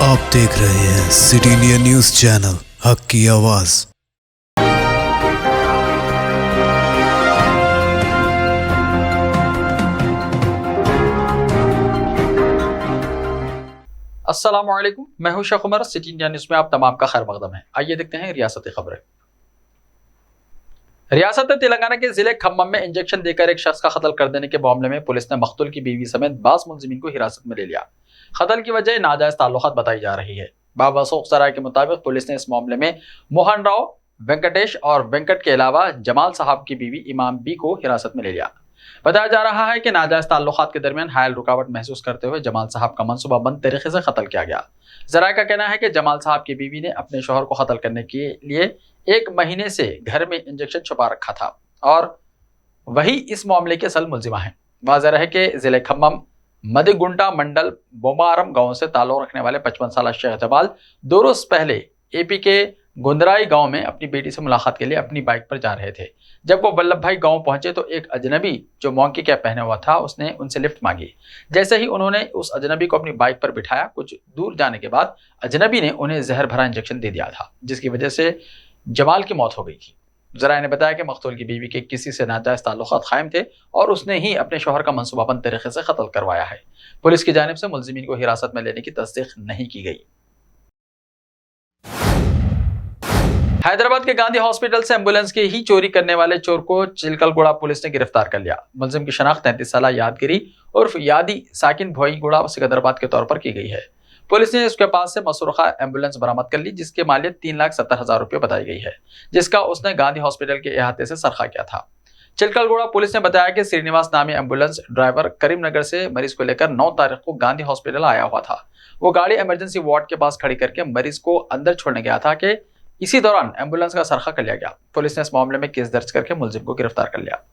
आप देख रहे हैं सिटी इंडिया न्यूज चैनल, हक की आवाज। अस्सलामुअलैकुम, मैं हूं Sheikh Umar. City India news में आप तमाम का खैर मकदम है। आइए देखते हैं रियासती खबरें। रियासत तेलंगाना के जिले खम्मम में इंजेक्शन देकर एक शख्स का कत्ल कर देने के मामले में पुलिस ने मकतूल की बीवी समेत 22 मुलजिमीन को हिरासत में ले लिया। कत्ल की वजह नाजायज ताल्लुकात बताई जा रही है। बाबा सोख सराय के मुताबिक पुलिस ने इस मामले में मोहन राव, वेंकटेश और वेंकट के अलावा जमाल साहब की बीवी इमाम बी को हिरासत में ले लिया। बताया जा रहा है कि नाजायज ताल्लुकात के दरमियान हायल रुकावट महसूस करते हुए जमाल साहब का मनसूबाबंद तरीके से कत्ल किया गया। जराये का कहना है कि जमाल साहब की बीवी ने अपने शोहर को कत्ल करने के लिए 1 महीने से घर में इंजेक्शन छुपा रखा था और वही इस मामले के असल मुलजिमा है। वाज़ेह है कि जिले खम्मम मदिगुंटा मंडल बोमारम गांव से ताल्लुक रखने वाले 55 साल शेख जमाल 2 रोज पहले एपी के गुंदराई गांव में अपनी बेटी से मुलाकात के लिए अपनी बाइक पर जा रहे थे। जब वो वल्लभ भाई गांव पहुंचे तो एक अजनबी जो मॉन्की कैप पहने हुआ था उसने उनसे लिफ्ट मांगी। जैसे ही उन्होंने उस अजनबी को अपनी बाइक पर बिठाया, कुछ दूर जाने के बाद अजनबी ने उन्हें जहर भरा इंजेक्शन दे दिया था, जिसकी वजह से जमाल की मौत हो गई थी। जराये ने बताया कि मकतूल की बीवी के किसी से नाजायज ताल्लुकात कायम थे और उसने ही अपने शोहर का मनसूबाबंद तरीके से कत्ल करवाया है। पुलिस की जानिब से मुलजिमीन को हिरासत में लेने की तस्दीक नहीं की गई। हैदराबाद के गांधी हॉस्पिटल से एम्बुलेंस की ही चोरी करने वाले चोर को चिलकलगुड़ा पुलिस ने गिरफ्तार कर लिया। मुलजिम की शनाख्त 33 साला यादगिरी उर्फ यादी साकिन भोईगुड़ा सिकंदराबाद के तौर पर की गई है। पुलिस ने उसके पास से मसरूखा एम्बुलेंस बरामद कर ली, जिसकी मालियत 3,70,000 रुपये बताई गई है, जिसका उसने गांधी हॉस्पिटल के अहाते से सरखा किया था। चिलकलगुड़ा पुलिस ने बताया कि श्रीनिवास नामी एम्बुलेंस ड्राइवर करीमनगर से मरीज को लेकर 9 तारीख को गांधी हॉस्पिटल आया हुआ था। वो गाड़ी इमरजेंसी वार्ड के पास खड़ी करके मरीज को अंदर छोड़ने गया था कि इसी दौरान एम्बुलेंस का सरखा कर लिया गया। पुलिस ने इस मामले में केस दर्ज करके मुलजिम को गिरफ्तार कर लिया।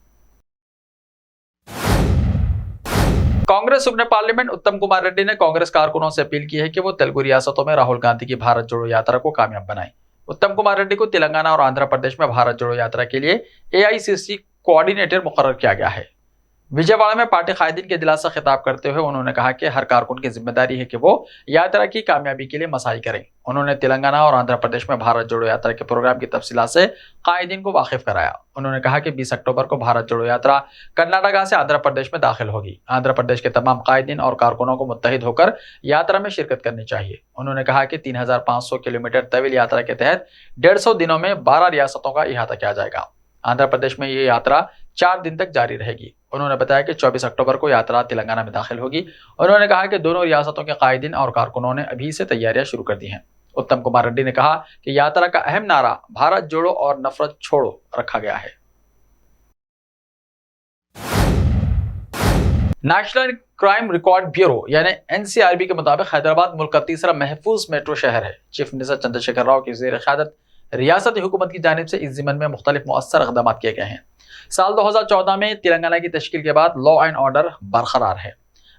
कांग्रेस रुकने पार्लियामेंट उत्तम कुमार रेड्डी ने कांग्रेस कारकुनों से अपील की है कि वो तेलुगु रियासतों में राहुल गांधी की भारत जोड़ो यात्रा को कामयाब बनाएं। उत्तम कुमार रेड्डी को तेलंगाना और आंध्र प्रदेश में भारत जोड़ो यात्रा के लिए एआईसीसी कोऑर्डिनेटर मुकर्रर किया गया है। विजयवाड़ा में पार्टी कायदीन के दिलासा खिताब करते हुए उन्होंने कहा कि हर कारकुन की जिम्मेदारी है कि वो यात्रा की कामयाबी के लिए मसाई करें। उन्होंने तेलंगाना और आंध्र प्रदेश में भारत जोड़ो यात्रा के प्रोग्राम की तफसीलात से कायदीन को वाकिफ कराया। उन्होंने कहा कि 20 अक्टूबर को भारत जोड़ो यात्रा कर्नाटका से आंध्र प्रदेश में दाखिल होगी। आंध्र प्रदेश के तमाम कायदीन और कारकुनों को मुत्तहिद होकर यात्रा में शिरकत करनी चाहिए। उन्होंने कहा कि 3,500 किलोमीटर तवील यात्रा के तहत 150 दिनों में 12 रियासतों का अहाता किया जाएगा। आंध्र प्रदेश में ये यात्रा 4 दिन तक जारी रहेगी। उन्होंने बताया कि 24 अक्टूबर को यात्रा तेलंगाना में दाखिल होगी। उन्होंने कहा कि दोनों रियासतों के कायदीन और कारकुनों ने अभी से तैयारियां शुरू कर दी हैं। उत्तम कुमार रेड्डी ने कहा कि यात्रा का अहम नारा भारत जोड़ो और नफरत छोड़ो रखा गया है। नेशनल क्राइम रिकॉर्ड ब्यूरो यानी एनसीआरबी के मुताबिक हैदराबाद मुल्क का तीसरा महफूज मेट्रो शहर है। चीफ मिनिस्टर चंद्रशेखर राव की ज़ेर क़यादत रियासती हुकूमत की जानिब से इस ज़िम्मन में मुख्तलिफ मुअस्सर इक़दाम किए गए हैं। साल 2014 में तेलंगाना की तश्कील के बाद लॉ एंड ऑर्डर बरकरार है।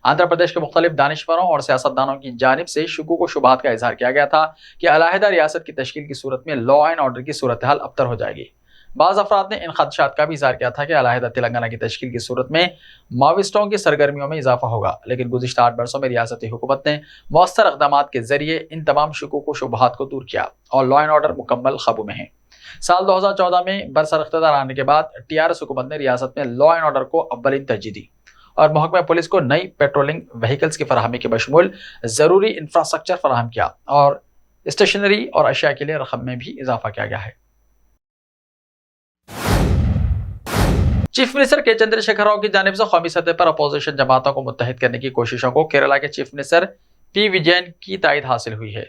आंध्र प्रदेश के मुख्तलिफ दानिशवरों और सियासतदानों की जानिब से शुकूक व शुबहात का इजहार किया गया था कि अलहदा रियासत की तश्कील की सूरत में लॉ एंड ऑर्डर की सूरत हाल अबतर हो जाएगी। बाज़ अफराद ने इन खदशात का भी इजहार किया था कि अलहदा तेलंगाना की तश्कील की सूरत में माविस्टों की सरगर्मियों में इजाफा होगा, लेकिन गुज़िश्ता 8 बरसों में रियासती हुकूमत ने मौसर इक़दाम के जरिए इन तमाम शुकूक व शुबहात को दूर किया और लॉ एंड ऑर्डर मुकम्मल काबू में है। साल 2014 में बरसर इख्तियार आने के बाद टीआरएस हुकूमत ने रियासत में लॉ एंड ऑर्डर को अव्वलीन तरजीह दी और महकमा पुलिस को नई पेट्रोलिंग व्हीकल्स की फराहमी के बशमूल ज़रूरी इंफ्रास्ट्रक्चर फराहम किया और स्टेशनरी और अशिया के लिए रकम में भी इजाफा किया गया है। चीफ मिनिस्टर के चंद्रशेखर राव की जानिब से कौमी सतह पर अपोजिशन जमातों को मुत्तहिद करने की कोशिशों को केरला के चीफ मिनिस्टर पी विजयन की तायद हासिल हुई है।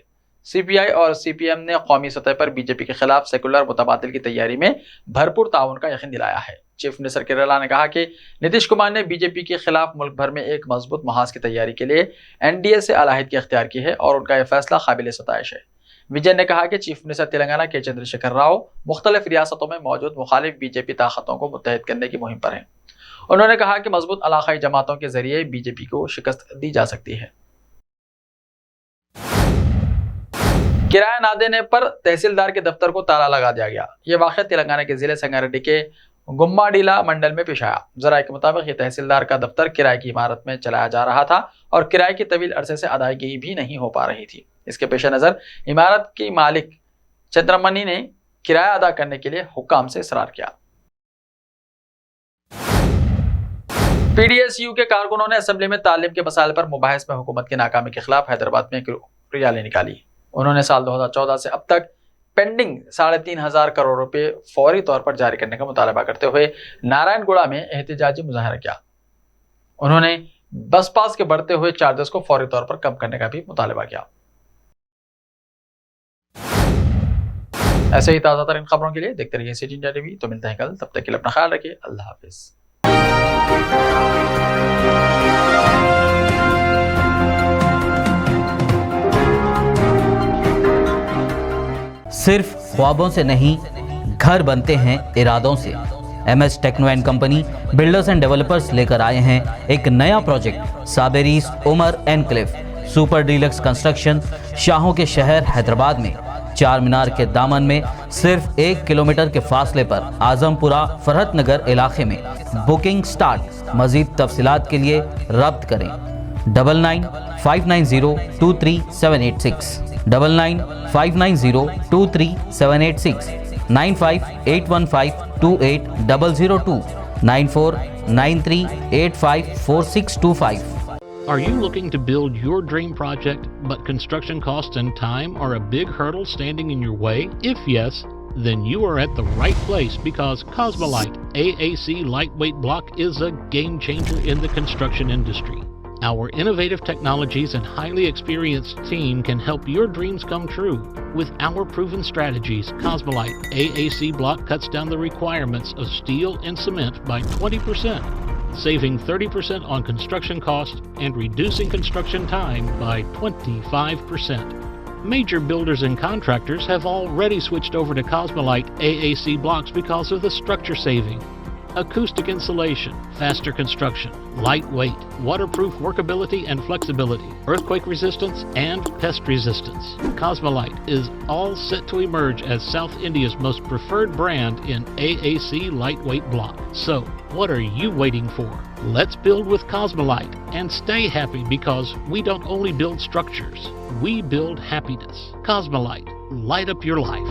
सीपीआई और सीपीएम ने कौमी सतह पर बीजेपी के खिलाफ सेकुलर मुतबादिल की तैयारी में भरपूर ताउन का यकीन दिलाया है। चीफ मिनिस्टर केरला ने कहा कि नीतीश कुमार ने बीजेपी के खिलाफ मुल्क भर में एक मजबूत महाज की तैयारी के लिए एनडीए से अलहदगी अख्तियार की है और उनका यह फैसला काबिल सताइश है। विजय ने कहा कि चीफ मिनिस्टर तेलंगाना के चंद्रशेखर राव मुख्तलिफ रियासतों में मौजूद मुखालिफ बीजेपी ताकतों को मुत्तहिद करने की मुहिम पर हैं। उन्होंने कहा कि मजबूत इलाकाई जमातों के जरिए बीजेपी को शिकस्त दी जा सकती है। किराया ना देने पर तहसीलदार के दफ्तर को ताला लगा दिया गया। ये वाक़या तेलंगाना के जिले संगारेड्डी के गुम्माडीला मंडल में पेश आया। जराये के मुताबिक ये तहसीलदार का दफ्तर किराए की इमारत में चलाया जा रहा था और किराए की तवील अरसे से अदायगी भी नहीं हो पा रही थी। इसके पेश नज़र इमारत की मालिक चंद्रमणि ने किराया अदा करने के लिए हुक्काम से इसरार किया। पीडीएसयू के कारकुनों ने असेंबली में तालीम के मसाइल पर मुबाहिस में हुकूमत की नाकामी के खिलाफ हैदराबाद में एक रैली निकाली। उन्होंने साल 2014 से अब तक पेंडिंग 3,500 करोड़ रुपए फौरी तौर पर जारी करने का मुतालबा करते हुए नारायणगुड़ा में एहतजाजी मुजाहरा किया। उन्होंने बस पास के बढ़ते हुए चार्जेस को फौरी तौर पर कम करने का भी मुतालबा किया। ऐसे ही ताज़ा तरीन खबरों के लिए देखते रहिए सिटी इंडिया टीवी। तो मिलते हैं कल, तब तक के लिए अपना ख्याल रखिए। अल्लाह हाफिज। सिर्फ ख्वाबों से नहीं, घर बनते हैं इरादों से। MS techno and company builders and developers लेकर आए हैं एक नया प्रोजेक्ट साबेरीज Umar enclave super deluxe construction. शाहों के शहर हैदराबाद में चार मीनार के दामन में सिर्फ 1 किलोमीटर के फासले पर आजमपुरा फरहत नगर इलाके में बुकिंग स्टार्ट। मजीद तफसीलात के लिए रब्त करें 9959023786 9959023786 9581528002 9493854625। Are you looking to build your dream project, but construction costs and time are a big hurdle standing in your way? If yes, then you are at the right place, because Cosmolite AAC lightweight block is a game changer in the construction industry. Our innovative technologies and highly experienced team can help your dreams come true. With our proven strategies, Cosmolite AAC block cuts down the requirements of steel and cement by 20%. Saving 30% on construction costs and reducing construction time by 25%. Major builders and contractors have already switched over to Cosmolite AAC blocks because of the structure saving, acoustic insulation, faster construction, lightweight, waterproof workability and flexibility, earthquake resistance, and pest resistance. Cosmolite is all set to emerge as South India's most preferred brand in AAC lightweight block. So, what are you waiting for? Let's build with Cosmolite and stay happy, because we don't only build structures, we build happiness. Cosmolite, light up your life.